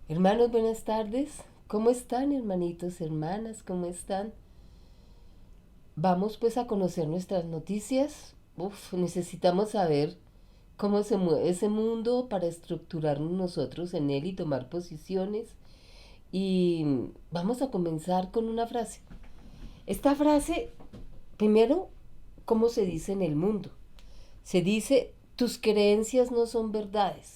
Hermanos, buenas tardes. ¿Cómo están, hermanitos, hermanas? ¿Cómo están? Vamos pues a conocer nuestras noticias. Necesitamos saber cómo se mueve ese mundo para estructurarnos nosotros en él y tomar posiciones. Y vamos a comenzar con una frase. Esta frase, primero, ¿cómo se dice en el mundo? Se dice, tus creencias no son verdades.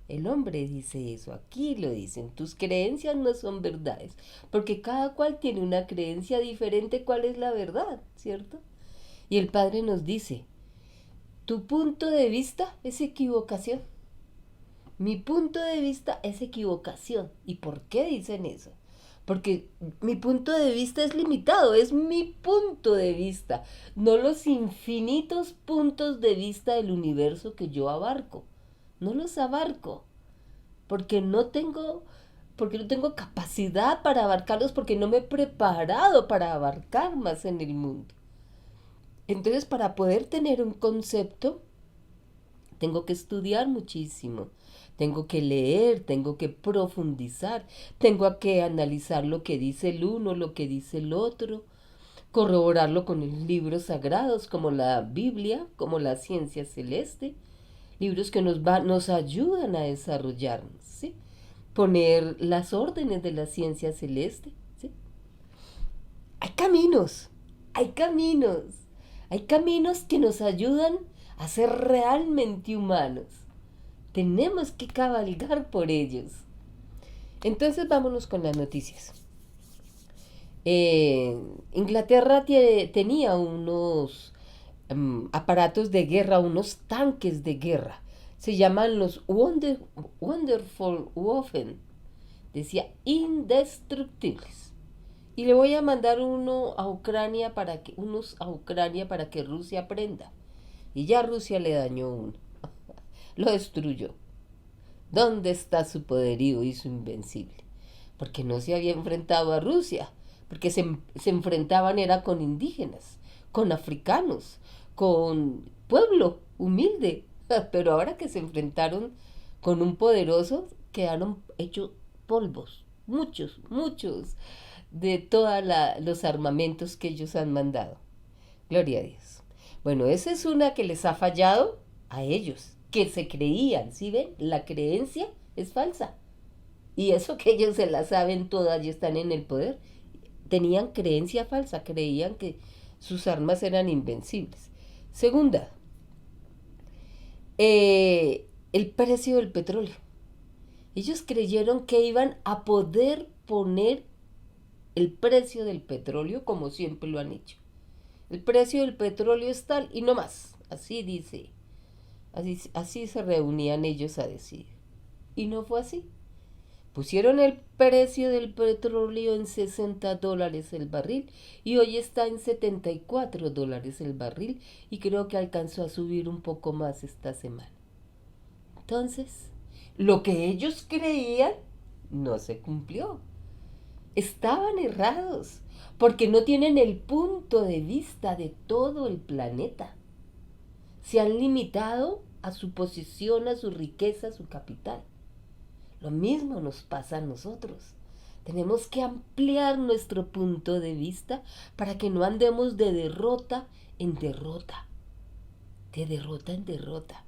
El hombre dice eso, aquí lo dicen, tus creencias no son verdades, porque cada cual tiene una creencia diferente cuál es la verdad, ¿cierto? Y el Padre nos dice, tu punto de vista es equivocación, mi punto de vista es equivocación. ¿Y por qué dicen eso? Porque mi punto de vista es limitado, es mi punto de vista, no los infinitos puntos de vista del universo que yo abarco. No los abarco, porque no tengo, porque no tengo capacidad para abarcarlos, porque no me he preparado para abarcar más en el mundo. Entonces, para poder tener un concepto, tengo que estudiar muchísimo, tengo que leer, tengo que profundizar, tengo que analizar lo que dice el uno, lo que dice el otro, corroborarlo con los libros sagrados como la Biblia, como la ciencia celeste, libros que nos ayudan a desarrollarnos, ¿sí? Poner las órdenes de la ciencia celeste, ¿sí? Hay caminos, hay caminos, hay caminos que nos ayudan a ser realmente humanos. Tenemos que cabalgar por ellos. Entonces vámonos con las noticias. Eh, Inglaterra tenía unos aparatos de guerra, unos tanques de guerra. Se llaman los Wonderful Waffen. Decía indestructibles. Y le voy a mandar unos a Ucrania para que Rusia aprenda. Y ya Rusia le dañó uno. Lo destruyó. ¿Dónde está su poderío y su invencible? Porque no se había enfrentado a Rusia, porque se enfrentaban era con indígenas, con africanos, con pueblo humilde, pero ahora que se enfrentaron con un poderoso, quedaron hechos polvos, muchos, muchos, de todos los armamentos que ellos han mandado. Gloria a Dios. Bueno, esa es una que les ha fallado a ellos, que se creían, ¿sí ven? La creencia es falsa. Y eso que ellos se la saben todas y están en el poder, tenían creencia falsa, creían que sus armas eran invencibles. Segunda, el precio del petróleo. Ellos creyeron que iban a poder poner el precio del petróleo como siempre lo han hecho. El precio del petróleo es tal y no más. Así dice. Así se reunían ellos a decir. Y no fue así. Pusieron el precio del petróleo en $60 el barril y hoy está en $74 el barril y creo que alcanzó a subir un poco más esta semana. Entonces, lo que ellos creían no se cumplió. Estaban errados porque no tienen el punto de vista de todo el planeta. Se han limitado a su posición, a su riqueza, a su capital. Lo mismo nos pasa a nosotros. Tenemos que ampliar nuestro punto de vista para que no andemos de derrota en derrota, de derrota en derrota,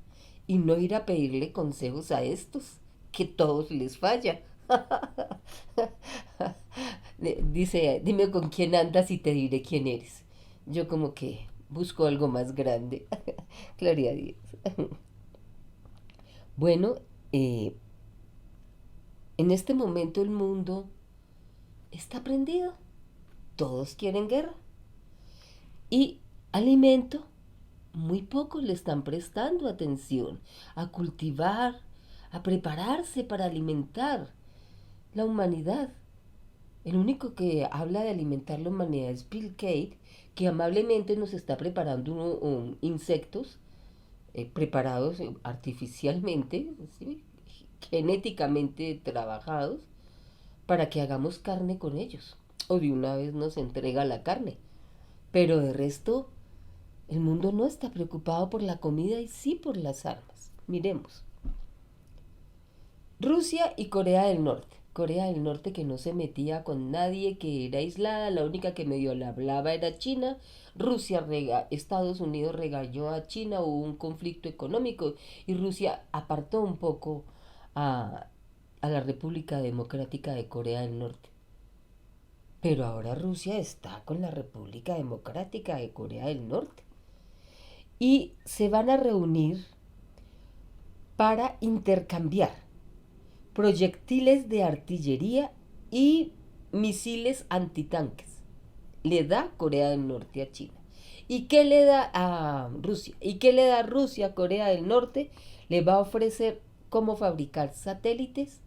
y no ir a pedirle consejos a estos, que todos les falla. Dice, dime con quién andas y te diré quién eres. Yo como que busco algo más grande. Gloria a Dios. Bueno, en este momento el mundo está prendido. Todos quieren guerra. Y alimento, muy pocos le están prestando atención a cultivar, a prepararse para alimentar la humanidad. El único que habla de alimentar la humanidad es Bill Gates, que amablemente nos está preparando insectos preparados artificialmente, ¿sí? Genéticamente trabajados, para que hagamos carne con ellos. O de una vez nos entrega la carne. Pero de resto, el mundo no está preocupado por la comida y sí por las armas. Miremos. Rusia y Corea del Norte. Corea del Norte que no se metía con nadie, que era aislada, la única que medio la hablaba era China. Estados Unidos regañó a China, hubo un conflicto económico y Rusia apartó un poco a, a la República Democrática de Corea del Norte. Pero ahora Rusia está con la República Democrática de Corea del Norte y se van a reunir para intercambiar proyectiles de artillería y misiles antitanques. Le da Corea del Norte a China. ¿Y qué le da a Rusia? ¿Y qué le da Rusia a Corea del Norte? Le va a ofrecer cómo fabricar satélites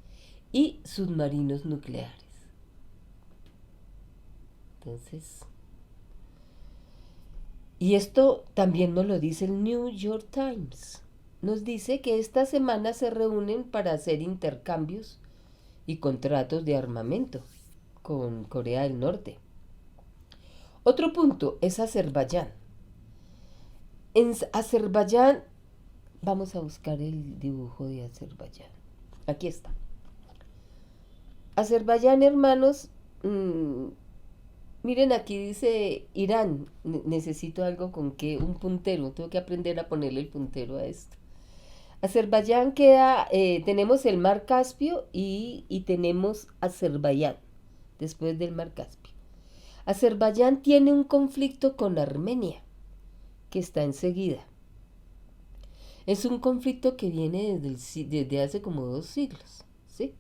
y submarinos nucleares. Entonces, y esto también nos lo dice el New York Times. Nos dice que esta semana se reúnen para hacer intercambios y contratos de armamento con Corea del Norte. Otro punto es Azerbaiyán. En Azerbaiyán, vamos a buscar el dibujo de Azerbaiyán. Aquí está. Azerbaiyán, hermanos, miren, aquí dice Irán. Necesito algo con que un puntero. Tengo que aprender a ponerle el puntero a esto. Azerbaiyán queda, tenemos el mar Caspio y tenemos Azerbaiyán, después del mar Caspio. Azerbaiyán tiene un conflicto con Armenia, que está enseguida. Es un conflicto que viene desde hace como 2 siglos, ¿sí?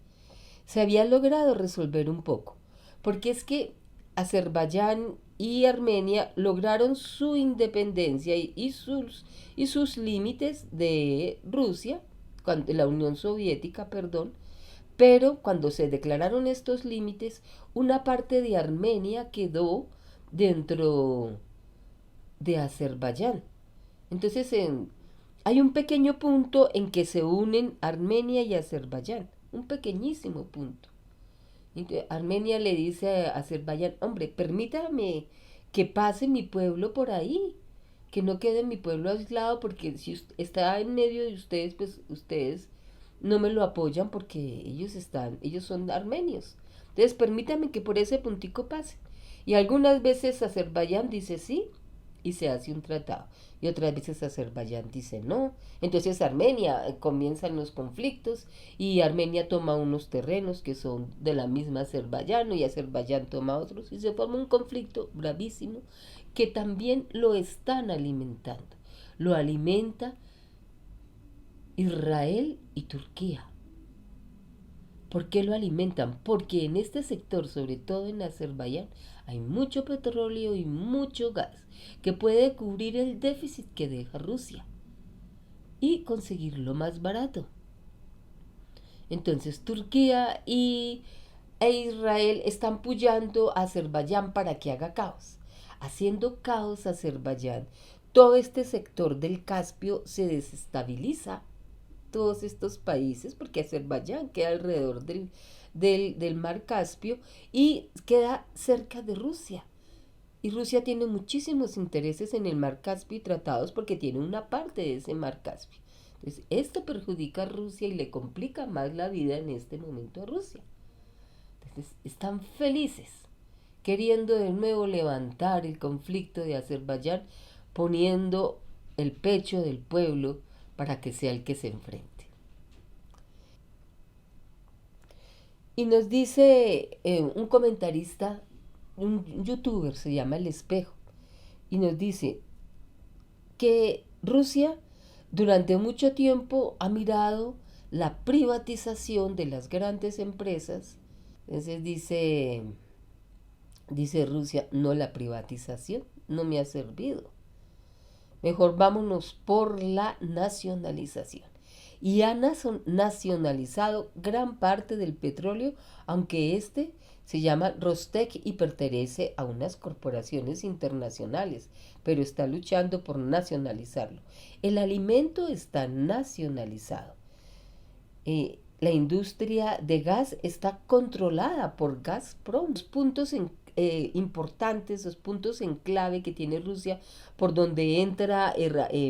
Se había logrado resolver un poco, porque es que Azerbaiyán y Armenia lograron su independencia y sus límites de Rusia, la Unión Soviética, perdón, pero cuando se declararon estos límites, una parte de Armenia quedó dentro de Azerbaiyán. Entonces hay un pequeño punto en que se unen Armenia y Azerbaiyán, un pequeñísimo punto. Armenia le dice a Azerbaiyán, hombre, permítame que pase mi pueblo por ahí, que no quede mi pueblo aislado, porque si está en medio de ustedes, pues ustedes no me lo apoyan porque ellos son armenios. Entonces permítame que por ese puntico pase. Y algunas veces Azerbaiyán dice sí y se hace un tratado. Y otras veces Azerbaiyán dice no. Entonces Armenia comienzan los conflictos y Armenia toma unos terrenos que son de la misma Azerbaiyán y Azerbaiyán toma otros y se forma un conflicto bravísimo que también lo están alimentando. Lo alimenta Israel y Turquía. ¿Por qué lo alimentan? Porque en este sector, sobre todo en Azerbaiyán, hay mucho petróleo y mucho gas que puede cubrir el déficit que deja Rusia y conseguirlo más barato. Entonces e Israel están apoyando a Azerbaiyán para que haga caos. Haciendo caos a Azerbaiyán, todo este sector del Caspio se desestabiliza, todos estos países, porque Azerbaiyán queda alrededor del mar Caspio y queda cerca de Rusia. Y Rusia tiene muchísimos intereses en el mar Caspio y tratados porque tiene una parte de ese mar Caspio. Entonces, esto perjudica a Rusia y le complica más la vida en este momento a Rusia. Entonces, están felices, queriendo de nuevo levantar el conflicto de Azerbaiyán, poniendo el pecho del pueblo para que sea el que se enfrente. Y nos dice un comentarista, un youtuber, se llama El Espejo, y nos dice que Rusia durante mucho tiempo ha mirado la privatización de las grandes empresas. Entonces dice Rusia, no, la privatización no me ha servido. Mejor vámonos por la nacionalización. Y han nacionalizado gran parte del petróleo, aunque este se llama Rostec y pertenece a unas corporaciones internacionales, pero está luchando por nacionalizarlo. El alimento está nacionalizado. La industria de gas está controlada por Gazprom. Los puntos importantes, los puntos en clave que tiene Rusia, por donde entra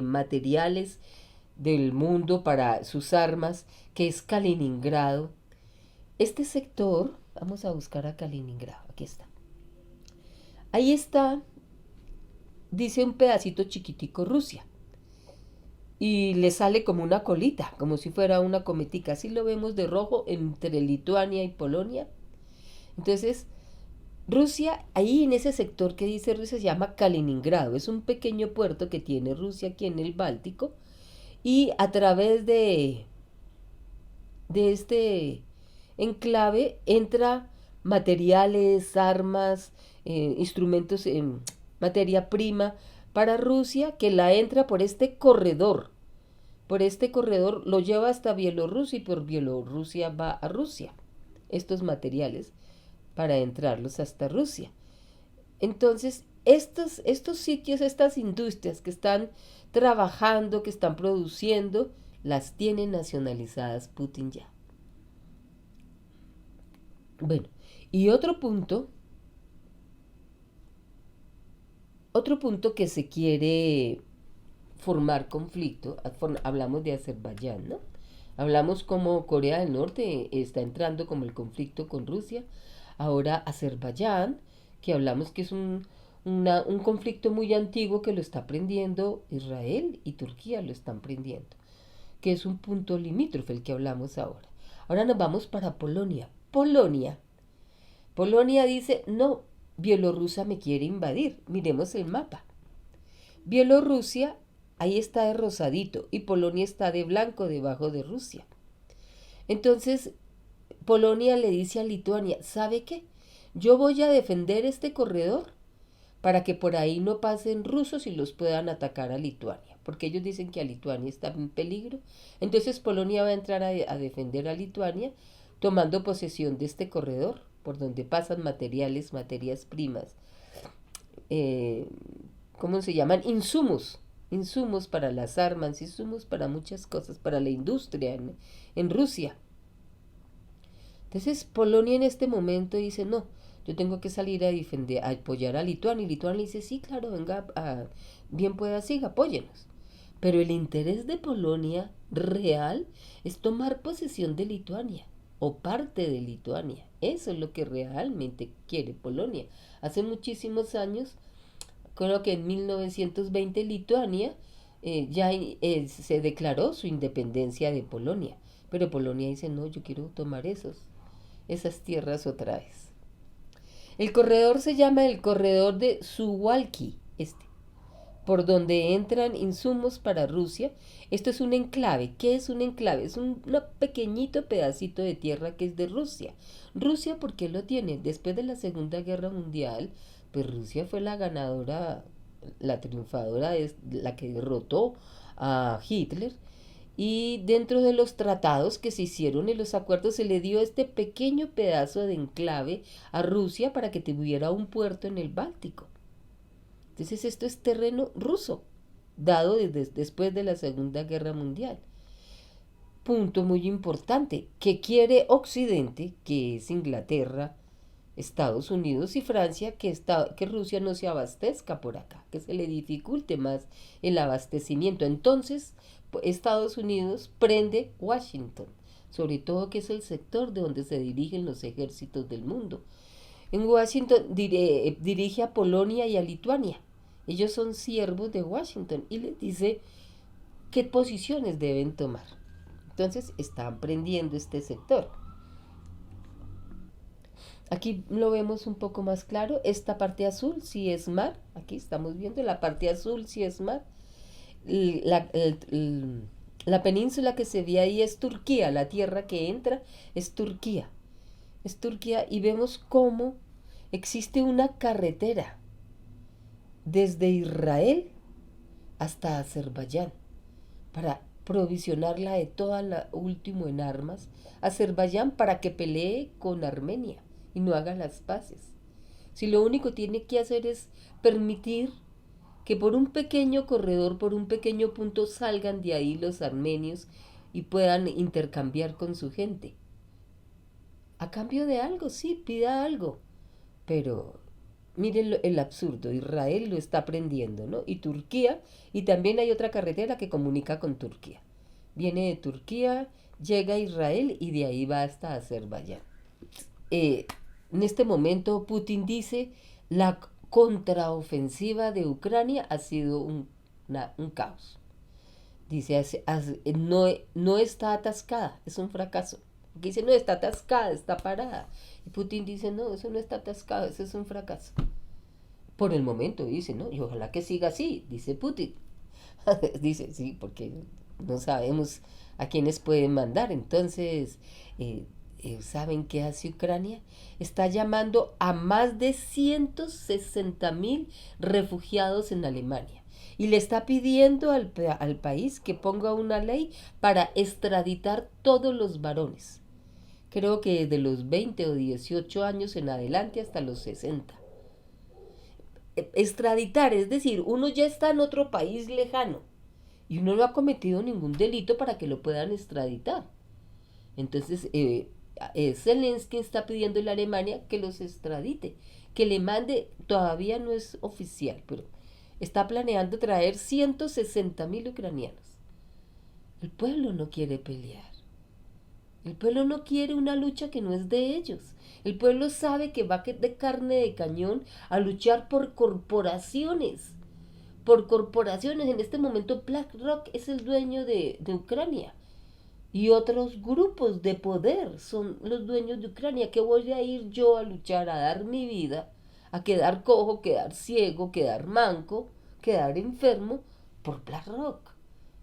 materiales del mundo para sus armas, que es Kaliningrado, Este sector, vamos a buscar a Kaliningrado, aquí está. Ahí está, dice un pedacito chiquitico Rusia. Y le sale como una colita, como si fuera una cometica. Así lo vemos de rojo entre Lituania y Polonia. Entonces, Rusia, ahí en ese sector que dice Rusia se llama Kaliningrado. Es un pequeño puerto que tiene Rusia aquí en el Báltico. Y a través de este enclave entra materiales, armas, instrumentos, materia prima para Rusia que la entra por este corredor. Por este corredor lo lleva hasta Bielorrusia y por Bielorrusia va a Rusia. Estos materiales para entrarlos hasta Rusia. Entonces, estos sitios, estas industrias que están trabajando, que están produciendo, las tiene nacionalizadas Putin ya. Bueno, y otro punto que se quiere formar conflicto, hablamos de Azerbaiyán, ¿no? Hablamos como Corea del Norte está entrando como el conflicto con Rusia, ahora Azerbaiyán, que hablamos que es un conflicto muy antiguo que lo está prendiendo Israel y Turquía lo están prendiendo, que es un punto limítrofe el que hablamos ahora. Ahora nos vamos para Polonia. Polonia dice, no, Bielorrusia me quiere invadir. Miremos el mapa. Bielorrusia, ahí está de rosadito, y Polonia está de blanco debajo de Rusia. Entonces, Polonia le dice a Lituania, ¿sabe qué? Yo voy a defender este corredor para que por ahí no pasen rusos y los puedan atacar a Lituania, porque ellos dicen que a Lituania está en peligro. Entonces Polonia va a entrar a defender a Lituania tomando posesión de este corredor por donde pasan materiales, materias primas, eh, ¿cómo se llaman? Insumos para las armas, insumos para muchas cosas, para la industria en Rusia. Entonces Polonia en este momento dice, no, yo tengo que salir a defender, a apoyar a Lituania. Y Lituania dice, sí, claro, venga, bien pueda, sí, apóyenos. Pero el interés de Polonia real es tomar posesión de Lituania o parte de Lituania. Eso es lo que realmente quiere Polonia. Hace muchísimos años, creo que en 1920 Lituania ya se declaró su independencia de Polonia. Pero Polonia dice, no, yo quiero tomar esas tierras otra vez. El corredor se llama el corredor de Suwalki, por donde entran insumos para Rusia. Esto es un enclave. ¿Qué es un enclave? Es un pequeñito pedacito de tierra que es de Rusia. Rusia, ¿por qué lo tiene? Después de la Segunda Guerra Mundial, pues Rusia fue la ganadora, la triunfadora, la que derrotó a Hitler. Y dentro de los tratados que se hicieron en los acuerdos se le dio este pequeño pedazo de enclave a Rusia para que tuviera un puerto en el Báltico. Entonces esto es terreno ruso, dado después de la Segunda Guerra Mundial. Punto muy importante, que quiere Occidente, que es Inglaterra, Estados Unidos y Francia, que Rusia no se abastezca por acá, que se le dificulte más el abastecimiento. Entonces, Estados Unidos prende Washington, sobre todo que es el sector de donde se dirigen los ejércitos del mundo. En Washington dirige a Polonia y a Lituania. Ellos son siervos de Washington y les dice qué posiciones deben tomar. Entonces están prendiendo este sector. Aquí lo vemos un poco más claro. Esta parte azul sí es mar. Aquí estamos viendo la parte azul sí es mar. La península que se ve ahí es Turquía. La tierra que entra es Turquía. Es Turquía y vemos cómo existe una carretera desde Israel hasta Azerbaiyán para provisionarla de todo lo último en armas. Azerbaiyán para que pelee con Armenia y no haga las paces. Si lo único tiene que hacer es permitir que por un pequeño corredor, por un pequeño punto salgan de ahí los armenios y puedan intercambiar con su gente. A cambio de algo, sí, pida algo. Pero miren el absurdo, Israel lo está aprendiendo, ¿no? Y Turquía, y también hay otra carretera que comunica con Turquía. Viene de Turquía, llega a Israel y de ahí va hasta Azerbaiyán. eh, en este momento Putin dice la contraofensiva de Ucrania ha sido un caos. Dice, no, no está atascada, es un fracaso. Porque dice, no, está atascada, está parada. Y Putin dice, no, eso no está atascado, eso es un fracaso. Por el momento dice, ¿no? Y ojalá que siga así, dice Putin. Dice, sí, porque no sabemos a quiénes pueden mandar. Entonces, eh, ¿saben qué hace Ucrania? Está llamando a más de 160.000 refugiados en Alemania. Y le está pidiendo al país que ponga una ley para extraditar todos los varones. Creo que de los 20 o 18 años en adelante hasta los 60. Extraditar, es decir, uno ya está en otro país lejano y uno no ha cometido ningún delito para que lo puedan extraditar. Entonces, Zelensky está pidiendo a la Alemania que los extradite, que le mande, todavía no es oficial, pero está planeando traer 160.000 ucranianos. El pueblo no quiere pelear. El pueblo no quiere una lucha que no es de ellos. El pueblo sabe que va de carne de cañón a luchar por corporaciones. Por corporaciones. En este momento BlackRock es el dueño de Ucrania. Y otros grupos de poder son los dueños de Ucrania. ¿Qué voy a ir yo a luchar, a dar mi vida, a quedar cojo, quedar ciego, quedar manco, quedar enfermo por BlackRock?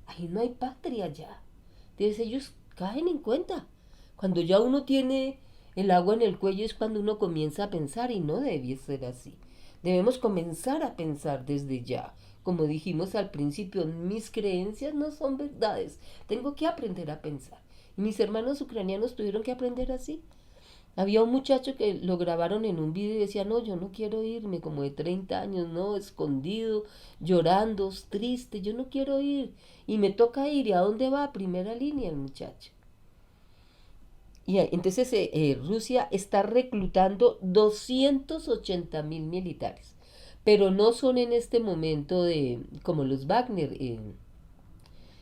Ahí no hay patria ya. Entonces ellos caen en cuenta. Cuando ya uno tiene el agua en el cuello es cuando uno comienza a pensar y no debe ser así. Debemos comenzar a pensar desde ya. Como dijimos al principio, mis creencias no son verdades. Tengo que aprender a pensar. Y mis hermanos ucranianos tuvieron que aprender así. Había un muchacho que lo grabaron en un video y decía, no, yo no quiero irme, como de 30 años, no, escondido, llorando, triste, yo no quiero ir. Y me toca ir, ¿y a dónde va? A primera línea el muchacho. Y entonces Rusia está reclutando 280.000 militares, pero no son en este momento como los Wagner,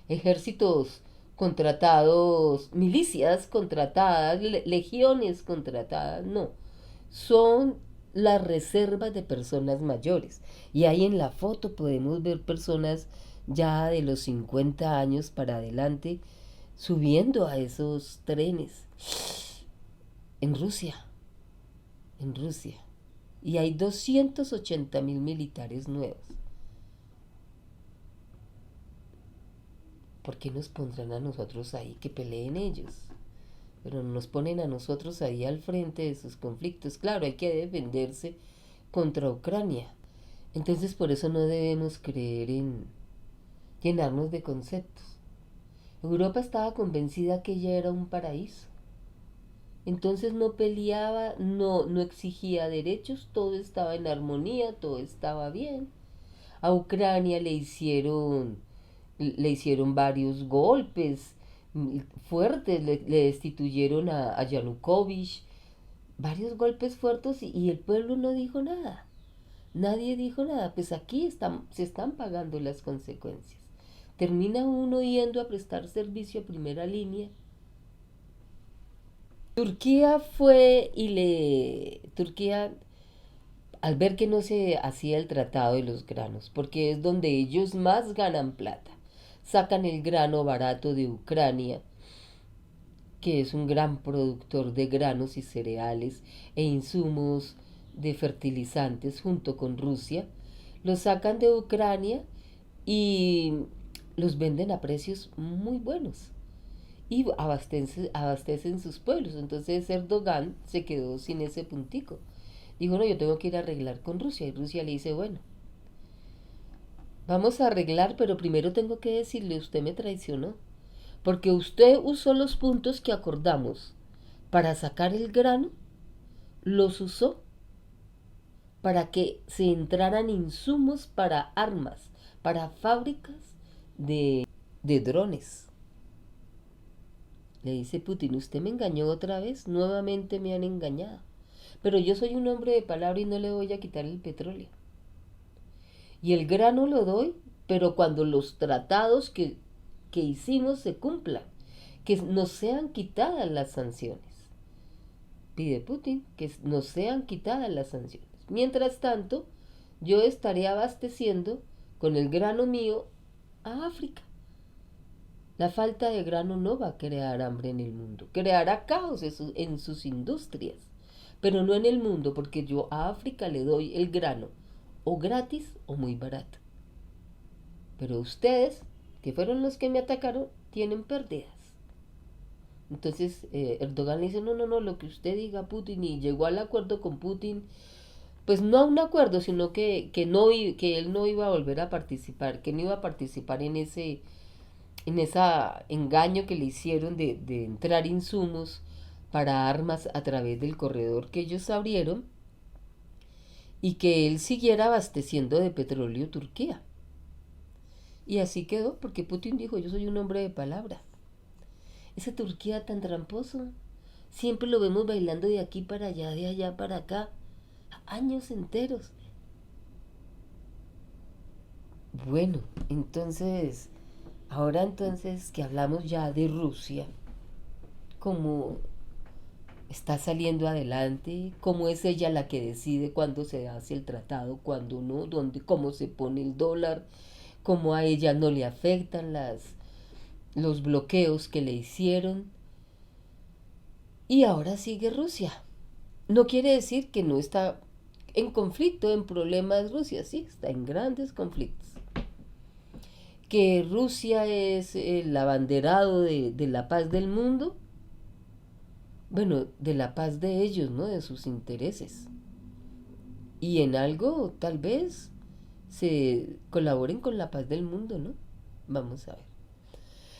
ejércitos contratados, milicias contratadas, legiones contratadas, no, son las reservas de personas mayores. Y ahí en la foto podemos ver personas ya de los 50 años para adelante subiendo a esos trenes en Rusia, en Rusia. Y hay 280.000 militares nuevos. ¿Por qué nos pondrán a nosotros ahí que peleen ellos? Pero nos ponen a nosotros ahí al frente de sus conflictos. Claro, hay que defenderse contra Ucrania. Entonces por eso no debemos creer en llenarnos de conceptos. Europa estaba convencida que ella era un paraíso. Entonces no peleaba, no exigía derechos, todo estaba en armonía, todo estaba bien. A Ucrania le hicieron varios golpes fuertes, le destituyeron a Yanukovych, varios golpes fuertes y el pueblo no dijo nada. Nadie dijo nada, pues aquí se están pagando las consecuencias. Termina uno yendo a prestar servicio a primera línea. Turquía, al ver que no se hacía el tratado de los granos, porque es donde ellos más ganan plata, sacan el grano barato de Ucrania, que es un gran productor de granos y cereales e insumos de fertilizantes junto con Rusia, los sacan de Ucrania y los venden a precios muy buenos y abastecen sus pueblos. Entonces Erdogan se quedó sin ese puntico. Dijo, no, yo tengo que ir a arreglar con Rusia. Y Rusia le dice, bueno, vamos a arreglar, pero primero tengo que decirle, usted me traicionó. Porque usted usó los puntos que acordamos para sacar el grano, los usó para que se entraran insumos para armas, para fábricas de drones. Le dice Putin, usted me engañó otra vez, nuevamente me han engañado. Pero yo soy un hombre de palabra y no le voy a quitar el petróleo. Y el grano lo doy, pero cuando los tratados que hicimos se cumplan, que nos sean quitadas las sanciones. pide Putin, que no sean quitadas las sanciones. Mientras tanto, yo estaré abasteciendo con el grano mío a África. La falta de grano no va a crear hambre en el mundo, creará caos en sus industrias, pero no en el mundo, porque yo a África le doy el grano o gratis o muy barato. Pero ustedes, que fueron los que me atacaron, tienen pérdidas. Entonces Erdogan le dice, no, no, no, lo que usted diga Putin, y llegó al acuerdo con Putin, pues no a un acuerdo, sino que él no iba a volver a participar, que no iba a participar en ese engaño que le hicieron de entrar insumos para armas a través del corredor que ellos abrieron, y que él siguiera abasteciendo de petróleo Turquía. Y así quedó, porque Putin dijo, yo soy un hombre de palabra. Esa Turquía tan tramposo, siempre lo vemos bailando de aquí para allá, de allá para acá, años enteros. Bueno, entonces, ahora entonces que hablamos ya de Rusia, cómo está saliendo adelante, cómo es ella la que decide cuándo se hace el tratado, cuándo no, dónde, cómo se pone el dólar, cómo a ella no le afectan los bloqueos que le hicieron. Y ahora sigue Rusia. No quiere decir que no está en conflicto, en problemas Rusia, sí, está en grandes conflictos. Que Rusia es el abanderado de la paz del mundo, bueno, de la paz de ellos, ¿no? De sus intereses. Y en algo tal vez se colaboren con la paz del mundo, ¿no? Vamos a ver.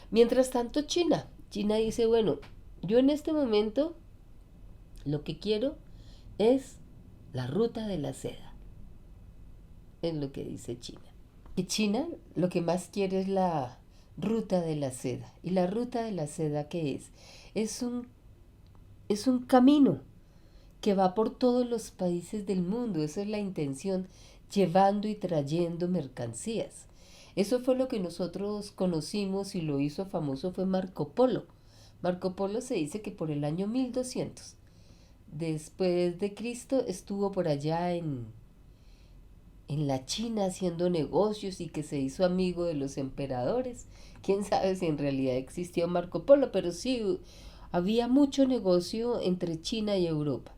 Mientras tanto, China dice, bueno, yo en este momento lo que quiero es la ruta de la seda. Es lo que dice China. Y China lo que más quiere es la ruta de la seda. ¿Y la ruta de la seda qué es? Es un camino que va por todos los países del mundo. Esa es la intención, llevando y trayendo mercancías. Eso fue lo que nosotros conocimos y lo hizo famoso fue Marco Polo. Marco Polo se dice que por el año 1200 después de Cristo estuvo por allá en la China haciendo negocios y que se hizo amigo de los emperadores. Quién sabe si en realidad existió Marco Polo, pero sí había mucho negocio entre China y Europa.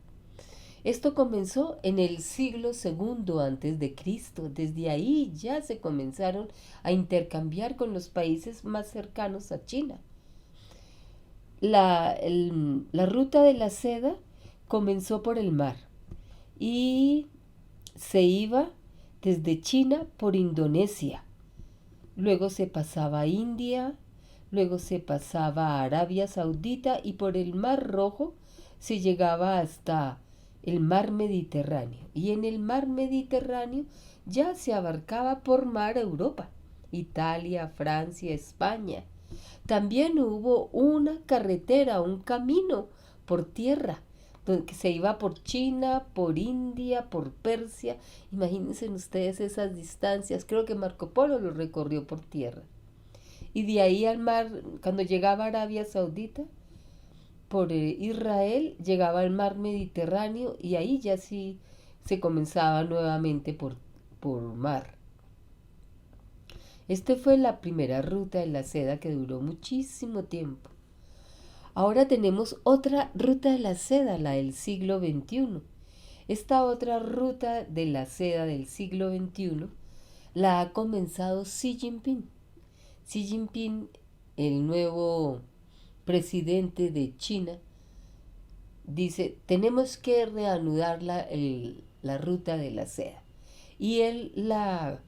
Esto comenzó en el siglo segundo antes de Cristo. Desde ahí ya se comenzaron a intercambiar con los países más cercanos a China. La ruta de la seda comenzó por el mar y se iba desde China por Indonesia. Luego se pasaba a India, luego se pasaba a Arabia Saudita y por el Mar Rojo se llegaba hasta el mar Mediterráneo. Y en el mar Mediterráneo ya se abarcaba por mar Europa, Italia, Francia, España. También hubo una carretera, un camino por tierra, que se iba por China, por India, por Persia. Imagínense ustedes esas distancias. Creo que Marco Polo lo recorrió por tierra. Y de ahí al mar, cuando llegaba a Arabia Saudita, por Israel, llegaba al mar Mediterráneo y ahí ya sí se comenzaba nuevamente por mar. Esta fue la primera ruta de la seda que duró muchísimo tiempo. Ahora tenemos otra ruta de la seda, la del siglo XXI. Esta otra ruta de la seda del siglo XXI la ha comenzado Xi Jinping. Xi Jinping, el nuevo presidente de China, dice, tenemos que reanudar la ruta de la seda. Y él la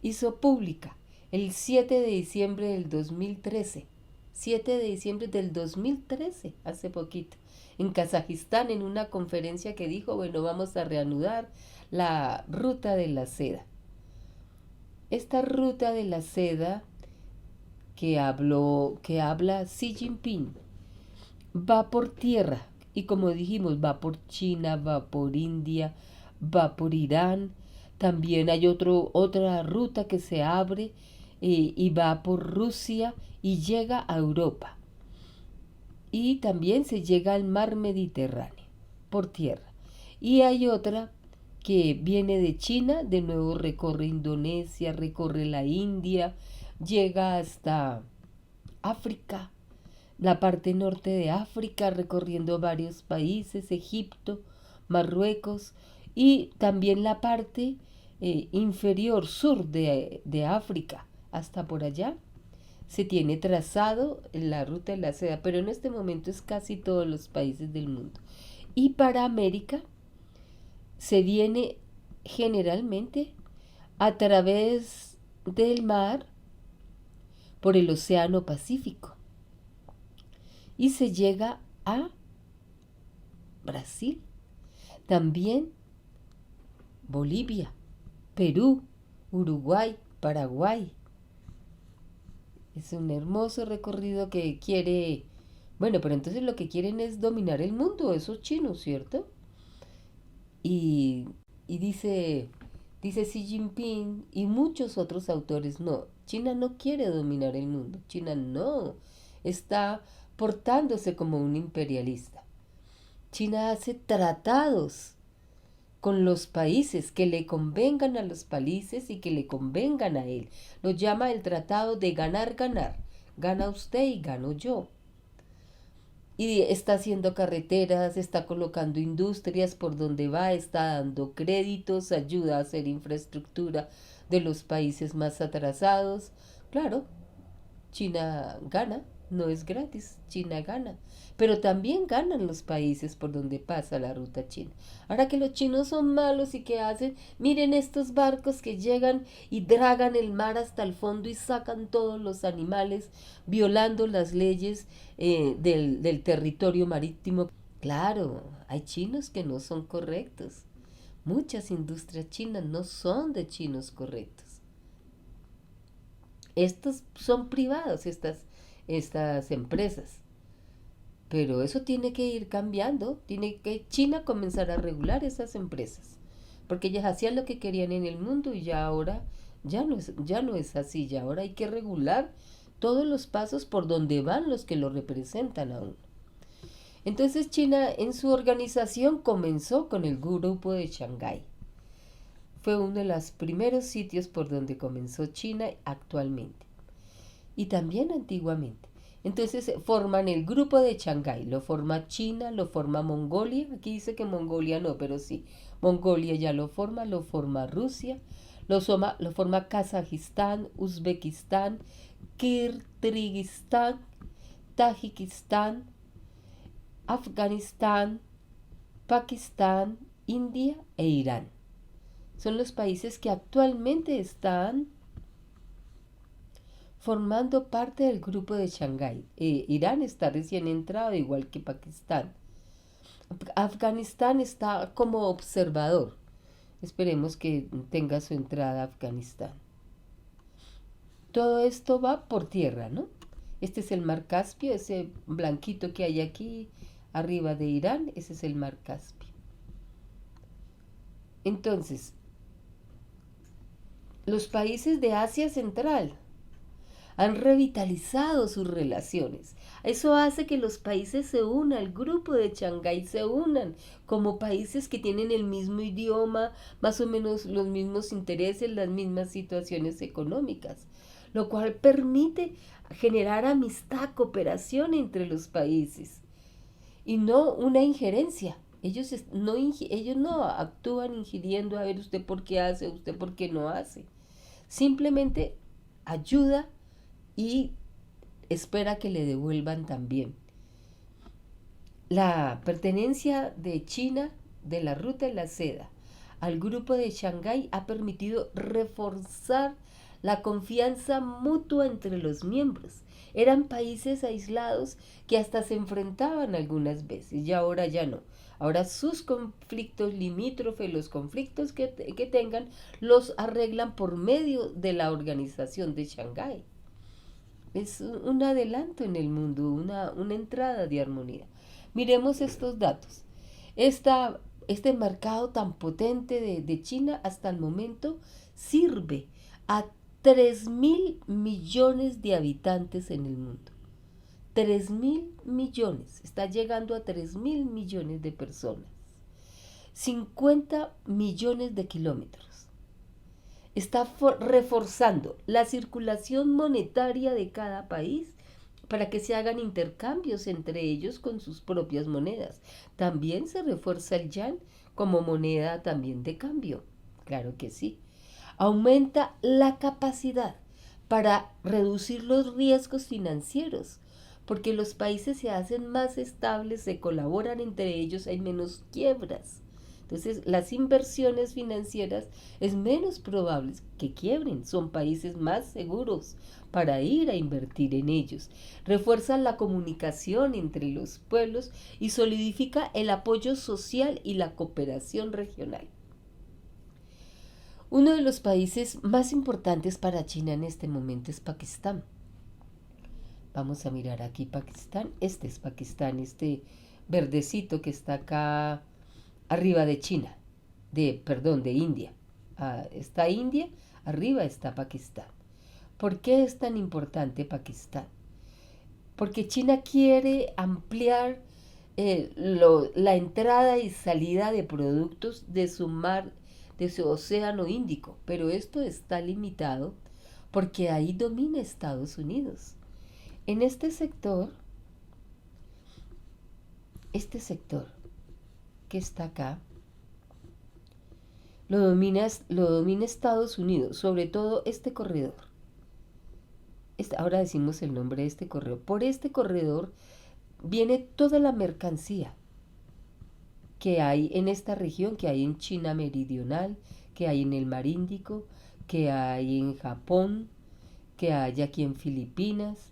hizo pública el 7 de diciembre del 2013. 7 de diciembre del 2013, hace poquito, en Kazajistán, en una conferencia que dijo, bueno, vamos a reanudar la ruta de la seda. Esta ruta de la seda que habla Xi Jinping va por tierra y como dijimos, va por China, va por India, va por Irán. También hay otra ruta que se abre y va por Rusia y llega a Europa. Y también se llega al mar Mediterráneo. por tierra. Y hay otra que viene de China, de nuevo recorre Indonesia, recorre la India, llega hasta África, la parte norte de África, recorriendo varios países, Egipto, Marruecos, y también la parte inferior sur de África, hasta por allá. Se tiene trazado la ruta de la seda, pero en este momento es casi todos los países del mundo. Y para América se viene generalmente a través del mar por el Océano Pacífico y se llega a Brasil, también Bolivia, Perú, Uruguay, Paraguay. Es un hermoso recorrido que quiere... Bueno, pero entonces lo que quieren es dominar el mundo, esos chinos, ¿cierto? Y, y dice Xi Jinping y muchos otros autores, no, China no quiere dominar el mundo, China no está portándose como un imperialista. China hace tratados con los países que le convengan a los países y que le convengan a él. Lo llama el tratado de ganar, ganar. Gana usted y gano yo. Y está haciendo carreteras, está colocando industrias por donde va, está dando créditos, ayuda a hacer infraestructura de los países más atrasados. Claro, China gana, no es gratis, China gana. Pero también ganan los países por donde pasa la ruta china. Ahora que los chinos son malos y que hacen, miren estos barcos que llegan y dragan el mar hasta el fondo y sacan todos los animales, violando las leyes del territorio marítimo. Claro, hay chinos que no son correctos. Muchas industrias chinas no son de chinos correctos. Estos son privados, estas empresas. Pero eso tiene que ir cambiando. Tiene que China comenzar a regular esas empresas. Porque ellas hacían lo que querían en el mundo y ya ahora ya no es así. Ya ahora hay que regular todos los pasos por donde van los que lo representan a uno. Entonces China en su organización comenzó con el grupo de Shanghái. Fue uno de los primeros sitios por donde comenzó China actualmente. Y también antiguamente. Entonces forman el grupo de Shanghái. Lo forma China, lo forma Mongolia. Aquí dice que Mongolia no, pero sí. Mongolia ya lo forma Rusia, lo forma Kazajistán, Uzbekistán, Kirguistán, Tayikistán, Afganistán, Pakistán, India e Irán. Son los países que actualmente están formando parte del grupo de Shanghái. Irán está recién entrado, igual que Pakistán. Afganistán está como observador. Esperemos que tenga su entrada a Afganistán. Todo esto va por tierra, ¿no? Este es el mar Caspio, ese blanquito que hay aquí arriba de Irán, ese es el mar Caspio. Entonces, los países de Asia Central han revitalizado sus relaciones. Eso hace que los países se unan, el grupo de Shanghái se unan como países que tienen el mismo idioma, más o menos los mismos intereses, las mismas situaciones económicas, lo cual permite generar amistad, cooperación entre los países y no una injerencia. Ellos no actúan ingiriendo a ver usted por qué hace, usted por qué no hace. Simplemente ayuda y espera que le devuelvan también. La pertenencia de China, de la ruta de la seda, al grupo de Shanghái ha permitido reforzar la confianza mutua entre los miembros. Eran países aislados que hasta se enfrentaban algunas veces y ahora ya no. Ahora sus conflictos limítrofes, los conflictos que tengan, los arreglan por medio de la organización de Shanghái. Es un adelanto en el mundo, una entrada de armonía. Miremos estos datos. Este mercado tan potente de China hasta el momento sirve a 3.000 millones de habitantes en el mundo. 3.000 millones. Está llegando a 3.000 millones de personas. 50 millones de kilómetros. Está reforzando la circulación monetaria de cada país para que se hagan intercambios entre ellos con sus propias monedas. También se refuerza el yuan como moneda también de cambio. Claro que sí. Aumenta la capacidad para reducir los riesgos financieros, porque los países se hacen más estables, se colaboran entre ellos, hay menos quiebras. Entonces, las inversiones financieras es menos probable que quiebren, son países más seguros para ir a invertir en ellos. Refuerza la comunicación entre los pueblos y solidifica el apoyo social y la cooperación regional. Uno de los países más importantes para China en este momento es Pakistán. Vamos a mirar aquí Pakistán. Este es Pakistán, este verdecito que está acá arriba de China, de India. Está India, arriba está Pakistán. ¿Por qué es tan importante Pakistán? Porque China quiere ampliar la entrada y salida de productos de su mar, de su océano Índico, pero esto está limitado porque ahí domina Estados Unidos. En este sector que está acá, lo domina Estados Unidos, sobre todo este corredor. Ahora decimos el nombre de este corredor. Por este corredor viene toda la mercancía que hay en esta región, que hay en China meridional, que hay en el Mar Índico, que hay en Japón, que hay aquí en Filipinas,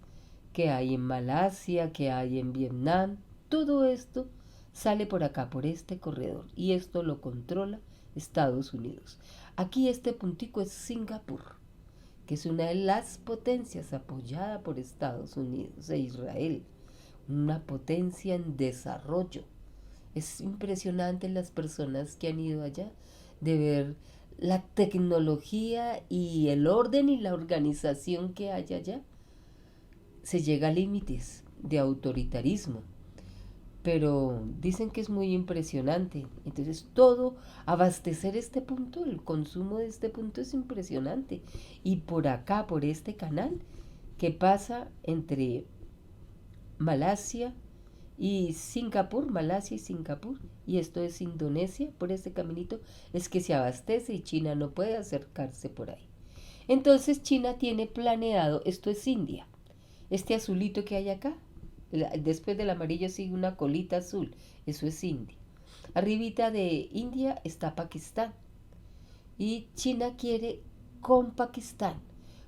que hay en Malasia, que hay en Vietnam. Todo esto sale por acá, por este corredor, y esto lo controla Estados Unidos. Aquí este puntico es Singapur, que es una de las potencias apoyada por Estados Unidos e Israel, una potencia en desarrollo. Es impresionante las personas que han ido allá de ver la tecnología y el orden y la organización que hay allá. Se llega a límites de autoritarismo, pero dicen que es muy impresionante. Entonces todo, abastecer este punto, el consumo de este punto es impresionante. Y por acá, por este canal que pasa entre Malasia y Singapur, Malasia y Singapur, y esto es Indonesia, por este caminito es que se abastece y China no puede acercarse por ahí. Entonces China tiene planeado, esto es India, este azulito que hay acá, después del amarillo sigue una colita azul, eso es India. Arribita de India está Pakistán y China quiere con Pakistán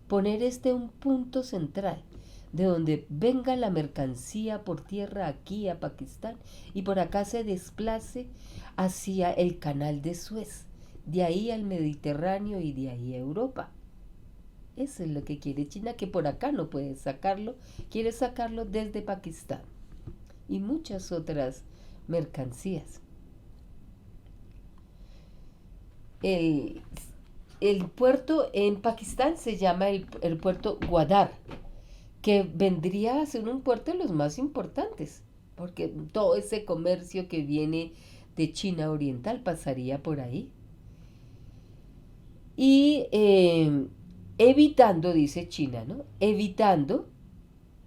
poner un punto central de donde venga la mercancía por tierra aquí a Pakistán y por acá se desplace hacia el canal de Suez, de ahí al Mediterráneo y de ahí a Europa. Eso es lo que quiere China, que por acá no puede sacarlo, quiere sacarlo desde Pakistán y muchas otras mercancías. El puerto en Pakistán se llama el puerto Gwadar, que vendría a ser un puerto de los más importantes, porque todo ese comercio que viene de China Oriental pasaría por ahí. Y evitando, dice China, ¿no? Evitando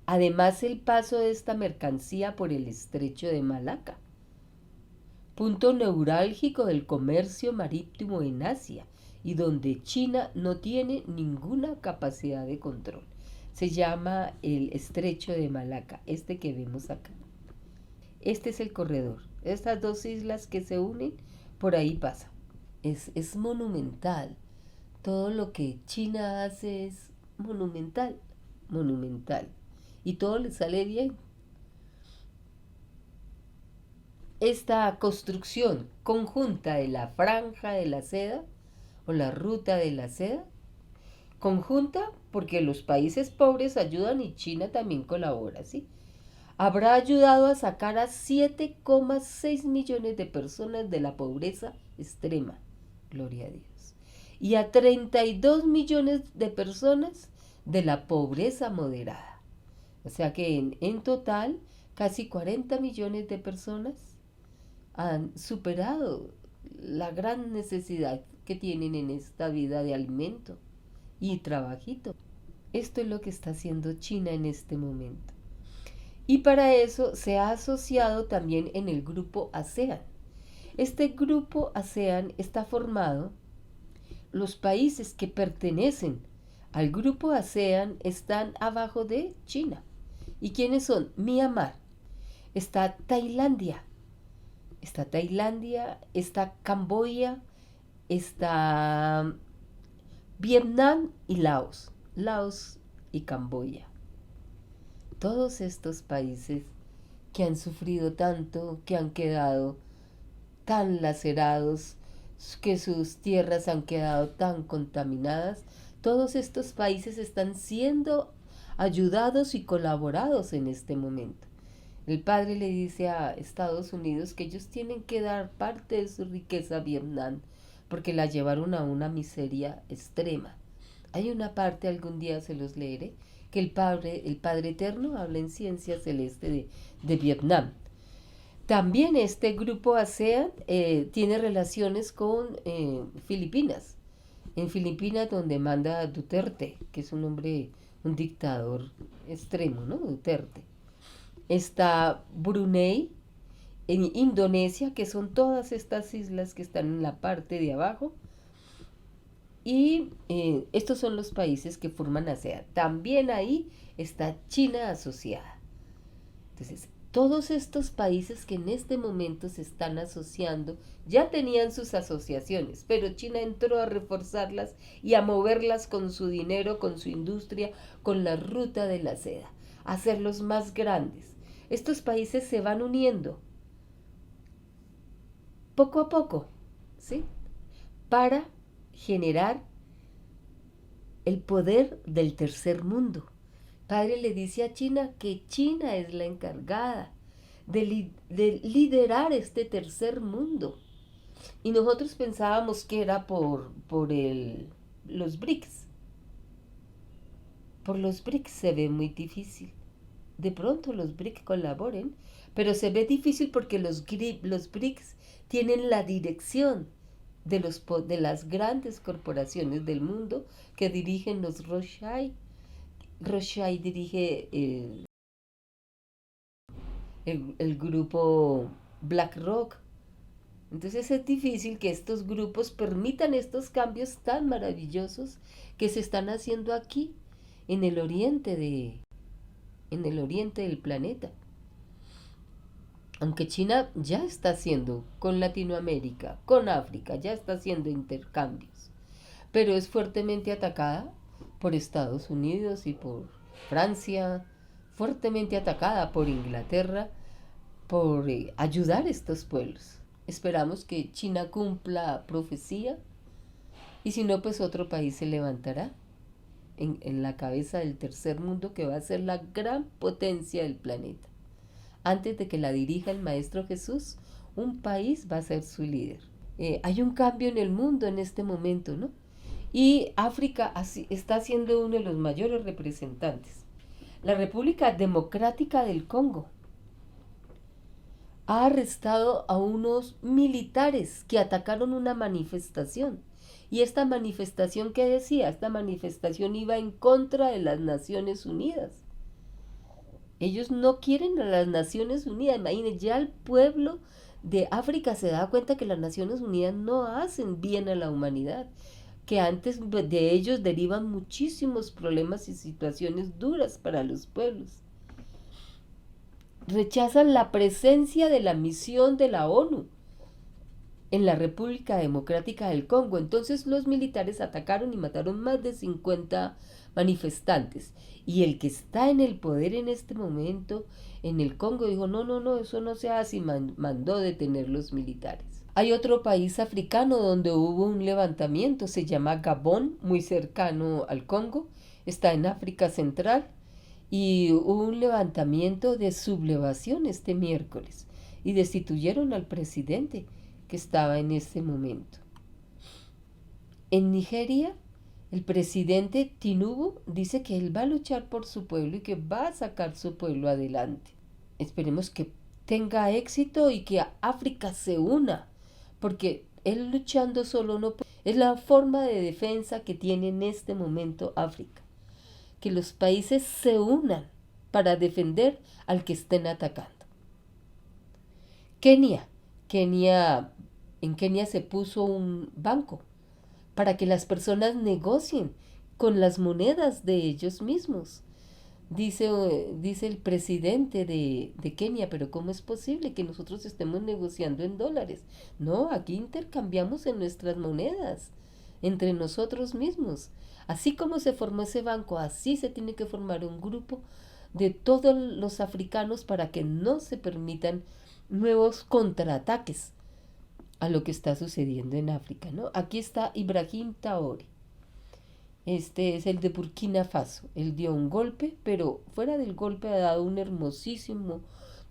además el paso de esta mercancía por el estrecho de Malaca, punto neurálgico del comercio marítimo en Asia y donde China no tiene ninguna capacidad de control. Se llama el estrecho de Malaca, este que vemos acá. Este es el corredor. Estas dos islas que se unen, por ahí pasa. Es monumental. Todo lo que China hace es monumental, monumental. Y todo le sale bien. Esta construcción conjunta de la franja de la seda o la ruta de la seda, conjunta porque los países pobres ayudan y China también colabora, ¿sí? Habrá ayudado a sacar a 7,6 millones de personas de la pobreza extrema, gloria a Dios, y a 32 millones de personas de la pobreza moderada. O sea que en total casi 40 millones de personas han superado la gran necesidad que tienen en esta vida de alimento y trabajito. Esto es lo que está haciendo China en este momento. Y para eso se ha asociado también en el grupo ASEAN. Este grupo ASEAN está formado, los países que pertenecen al grupo ASEAN están abajo de China. ¿Y quiénes son? Myanmar, está Tailandia, está Camboya, está Vietnam y Laos. Laos y Camboya. Todos estos países que han sufrido tanto, que han quedado tan lacerados, que sus tierras han quedado tan contaminadas, todos estos países están siendo ayudados y colaborados en este momento. El padre le dice a Estados Unidos que ellos tienen que dar parte de su riqueza a Vietnam porque la llevaron a una miseria extrema. Hay una parte, algún día se los leeré, que el Padre Eterno habla en Ciencia Celeste de Vietnam. También este grupo ASEAN tiene relaciones con Filipinas. En Filipinas donde manda Duterte, que es un hombre, un dictador extremo, ¿no? Duterte. Está Brunei, en Indonesia, que son todas estas islas que están en la parte de abajo. Y estos son los países que forman ASEAN. También ahí está China asociada. Entonces, todos estos países que en este momento se están asociando ya tenían sus asociaciones, pero China entró a reforzarlas y a moverlas con su dinero, con su industria, con la ruta de la seda, a hacerlos más grandes. Estos países se van uniendo poco a poco, ¿sí? Para generar el poder del tercer mundo. Padre le dice a China que China es la encargada de liderar este tercer mundo. Y nosotros pensábamos que era por los BRICS. Por los BRICS se ve muy difícil. De pronto los BRICS colaboren, pero se ve difícil porque los BRICS tienen la dirección de las grandes corporaciones del mundo que dirigen los Rothschild. Rothschild dirige el grupo BlackRock. Entonces es difícil que estos grupos permitan estos cambios tan maravillosos que se están haciendo aquí en el oriente del planeta. Aunque China ya está haciendo con Latinoamérica, con África, ya está haciendo intercambios, pero es fuertemente atacada por Estados Unidos y por Francia, fuertemente atacada por Inglaterra, por ayudar a estos pueblos. Esperamos que China cumpla profecía y si no, pues otro país se levantará en la cabeza del tercer mundo que va a ser la gran potencia del planeta. Antes de que la dirija el Maestro Jesús, un país va a ser su líder. Hay un cambio en el mundo en este momento, ¿no? Y África está siendo uno de los mayores representantes. La República Democrática del Congo ha arrestado a unos militares que atacaron una manifestación. Y esta manifestación, ¿qué decía? Esta manifestación iba en contra de las Naciones Unidas. Ellos no quieren a las Naciones Unidas. Imagínense, ya el pueblo de África se da cuenta que las Naciones Unidas no hacen bien a la humanidad, que antes de ellos derivan muchísimos problemas y situaciones duras para los pueblos. Rechazan la presencia de la misión de la ONU en la República Democrática del Congo. Entonces los militares atacaron y mataron más de 50 manifestantes. Y el que está en el poder en este momento en el Congo dijo, no, eso no se hace y mandó detener los militares. Hay otro país africano donde hubo un levantamiento, se llama Gabón, muy cercano al Congo, está en África Central, y hubo un levantamiento de sublevación este miércoles y destituyeron al presidente que estaba en ese momento. En Nigeria, el presidente Tinubu dice que él va a luchar por su pueblo y que va a sacar su pueblo adelante. Esperemos que tenga éxito y que África se una, porque él luchando solo no puede. Es la forma de defensa que tiene en este momento África. Que los países se unan para defender al que estén atacando. Kenia. Kenia, en Kenia se puso un banco para que las personas negocien con las monedas de ellos mismos. Dice el presidente de Kenia, pero ¿cómo es posible que nosotros estemos negociando en dólares? No, aquí intercambiamos en nuestras monedas, entre nosotros mismos. Así como se formó ese banco, así se tiene que formar un grupo de todos los africanos para que no se permitan nuevos contraataques a lo que está sucediendo en África, ¿no? Aquí está Ibrahim Traoré. Este es el de Burkina Faso. Él dio un golpe, pero fuera del golpe ha dado un hermosísimo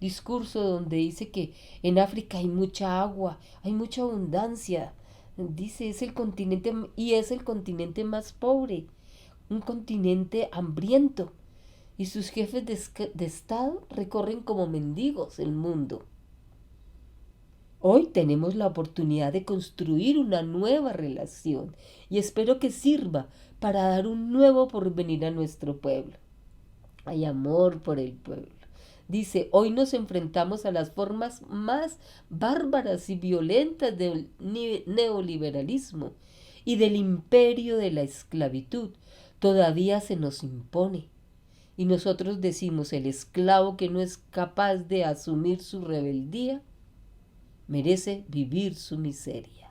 discurso donde dice que en África hay mucha agua, hay mucha abundancia. Dice, es el continente y es el continente más pobre, un continente hambriento. Y sus jefes de Estado recorren como mendigos el mundo. Hoy tenemos la oportunidad de construir una nueva relación y espero que sirva para dar un nuevo porvenir a nuestro pueblo. Hay amor por el pueblo. Dice, hoy nos enfrentamos a las formas más bárbaras y violentas del neoliberalismo y del imperio de la esclavitud. Todavía se nos impone. Y nosotros decimos, el esclavo que no es capaz de asumir su rebeldía, merece vivir su miseria.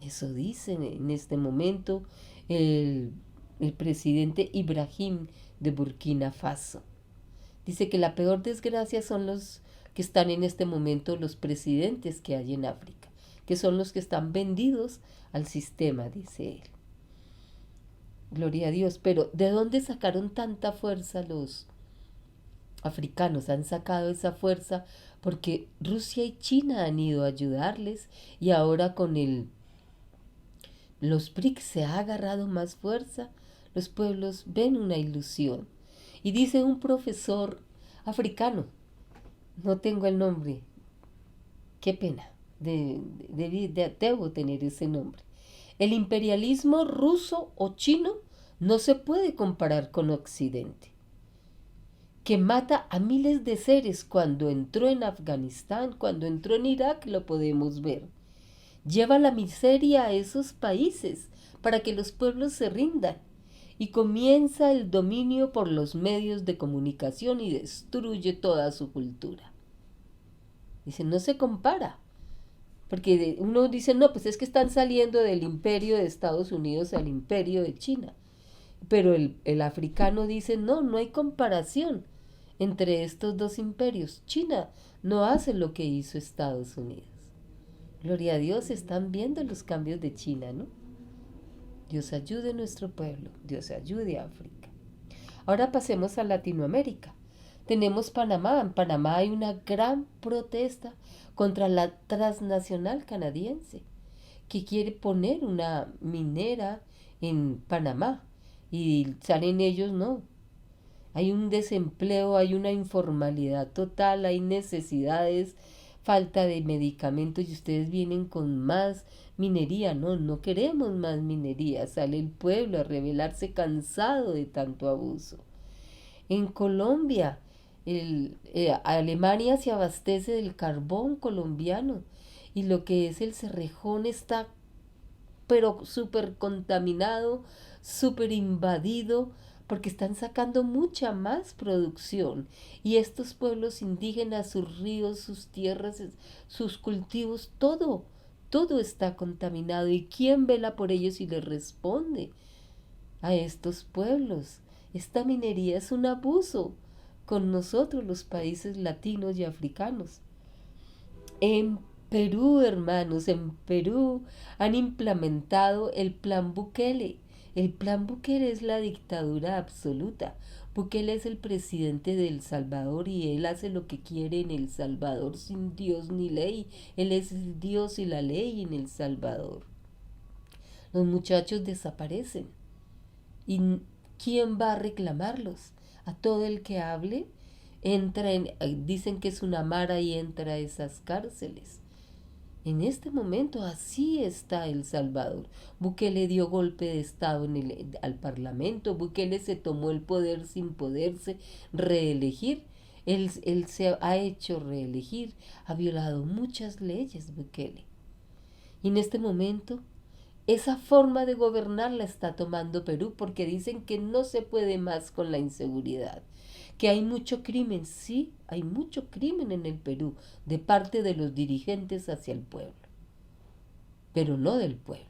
Eso dice en este momento el presidente Ibrahim de Burkina Faso. Dice que la peor desgracia son los que están en este momento los presidentes que hay en África, que son los que están vendidos al sistema, dice él. Gloria a Dios, pero ¿de dónde sacaron tanta fuerza los africanos? Han sacado esa fuerza porque Rusia y China han ido a ayudarles y ahora con los BRICS se ha agarrado más fuerza. Los pueblos ven una ilusión. Y dice un profesor africano, no tengo el nombre, qué pena, debo tener ese nombre. El imperialismo ruso o chino no se puede comparar con Occidente, que mata a miles de seres. Cuando entró en Afganistán, cuando entró en Irak, lo podemos ver. Lleva la miseria a esos países para que los pueblos se rindan y comienza el dominio por los medios de comunicación y destruye toda su cultura. Dice, no se compara, porque uno dice, no, pues es que están saliendo del imperio de Estados Unidos al imperio de China, pero el africano dice, no, no hay comparación entre estos dos imperios. China no hace lo que hizo Estados Unidos. Gloria a Dios, están viendo los cambios de China, ¿no? Dios ayude a nuestro pueblo, Dios ayude a África. Ahora pasemos a Latinoamérica. Tenemos Panamá. En Panamá hay una gran protesta contra la transnacional canadiense que quiere poner una minera en Panamá y salen ellos, no. Hay un desempleo, hay una informalidad total, hay necesidades, falta de medicamentos y ustedes vienen con más minería. No, no queremos más minería. Sale el pueblo a rebelarse cansado de tanto abuso. En Colombia, Alemania se abastece del carbón colombiano y lo que es el Cerrejón está pero súper contaminado, súper invadido, porque están sacando mucha más producción. Y estos pueblos indígenas, sus ríos, sus tierras, sus cultivos, todo está contaminado. ¿Y quién vela por ellos y les responde a estos pueblos? Esta minería es un abuso con nosotros, los países latinos y africanos. En Perú, hermanos, en Perú han implementado el Plan Bukele. El Plan Bukele es la dictadura absoluta. Bukele es el presidente de El Salvador y él hace lo que quiere en El Salvador sin Dios ni ley. Él es el Dios y la ley en El Salvador. Los muchachos desaparecen. ¿Y quién va a reclamarlos? A todo el que hable entra dicen que es una mara y entra a esas cárceles. En este momento así está El Salvador. Bukele dio golpe de Estado al Parlamento. Bukele se tomó el poder sin poderse reelegir. Él se ha hecho reelegir. Ha violado muchas leyes Bukele. Y en este momento esa forma de gobernar la está tomando Perú porque dicen que no se puede más con la inseguridad, que hay mucho crimen. Sí, hay mucho crimen en el Perú de parte de los dirigentes hacia el pueblo, pero no del pueblo,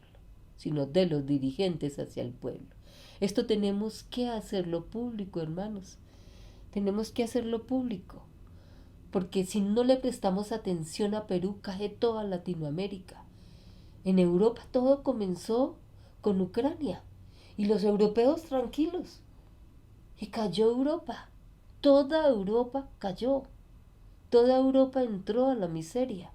sino de los dirigentes hacia el pueblo. Esto tenemos que hacerlo público, hermanos. Tenemos que hacerlo público, porque si no le prestamos atención a Perú, cae toda Latinoamérica. En Europa todo comenzó con Ucrania y los europeos tranquilos. Y cayó Europa. Toda Europa cayó. Toda Europa entró a la miseria.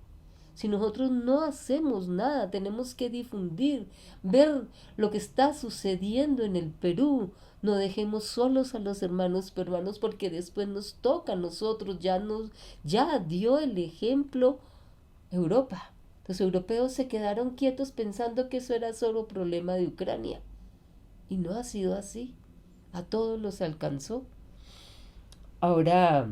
Si nosotros no hacemos nada, tenemos que difundir, ver lo que está sucediendo en el Perú. No dejemos solos a los hermanos peruanos porque después nos toca a nosotros. Ya dio el ejemplo Europa. Los europeos se quedaron quietos pensando que eso era solo problema de Ucrania. Y no ha sido así. A todos los alcanzó. Ahora,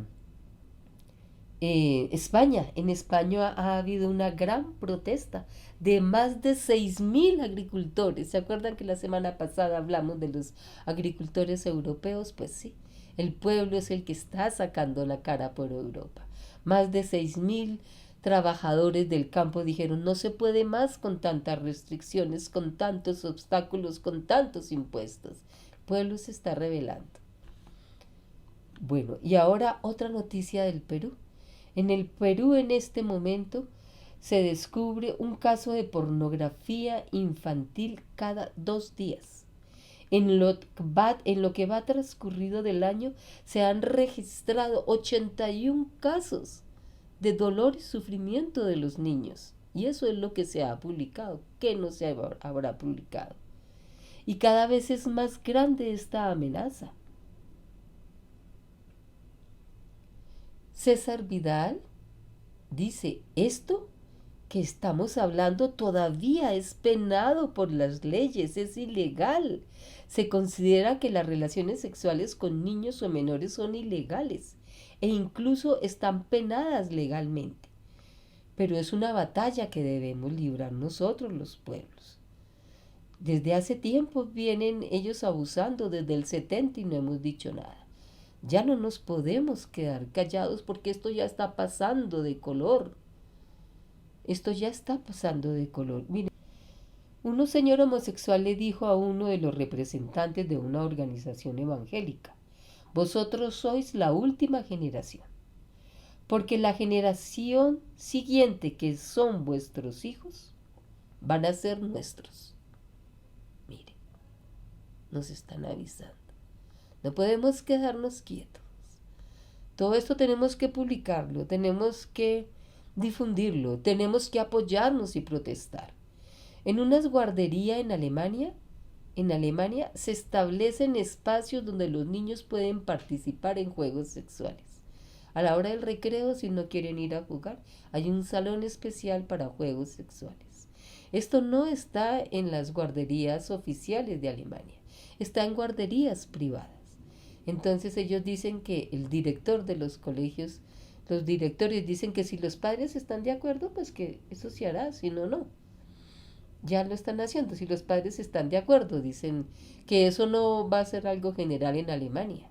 España. En España ha habido una gran protesta de más de 6.000 agricultores. ¿Se acuerdan que la semana pasada hablamos de los agricultores europeos? Pues sí, el pueblo es el que está sacando la cara por Europa. Más de 6.000 trabajadores del campo dijeron no se puede más con tantas restricciones, con tantos obstáculos, con tantos impuestos. El pueblo se está rebelando. Bueno, y ahora otra noticia del Perú. En el Perú en este momento se descubre un caso de pornografía infantil cada 2 días. En lo que va transcurrido del año se han registrado 81 casos de dolor y sufrimiento de los niños. Y eso es lo que se ha publicado. ¿Qué no se habrá publicado? Y cada vez es más grande esta amenaza. César Vidal dice, esto que estamos hablando todavía es penado por las leyes, es ilegal. Se considera que las relaciones sexuales con niños o menores son ilegales e incluso están penadas legalmente. Pero es una batalla que debemos librar nosotros los pueblos. Desde hace tiempo vienen ellos abusando, desde el 70 y no hemos dicho nada. Ya no nos podemos quedar callados porque esto ya está pasando de color. Esto ya está pasando de color. Miren, un señor homosexual le dijo a uno de los representantes de una organización evangélica, vosotros sois la última generación, porque la generación siguiente que son vuestros hijos van a ser nuestros. Miren, nos están avisando. No podemos quedarnos quietos. Todo esto tenemos que publicarlo, tenemos que difundirlo, tenemos que apoyarnos y protestar. En una guardería en Alemania se establecen espacios donde los niños pueden participar en juegos sexuales. A la hora del recreo, si no quieren ir a jugar, hay un salón especial para juegos sexuales. Esto no está en las guarderías oficiales de Alemania, está en guarderías privadas. Entonces ellos dicen que el director de los colegios, los directores dicen que si los padres están de acuerdo, pues que eso se hará, si no, no. Ya lo están haciendo, si los padres están de acuerdo, dicen que eso no va a ser algo general en Alemania,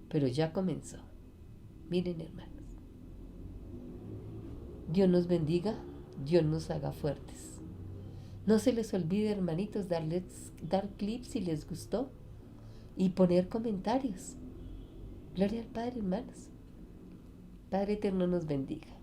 pero ya comenzó. Miren, hermanos, Dios nos bendiga, Dios nos haga fuertes. No se les olvide, hermanitos, dar clip si les gustó y poner comentarios. Gloria al Padre, hermanos. Padre eterno nos bendiga.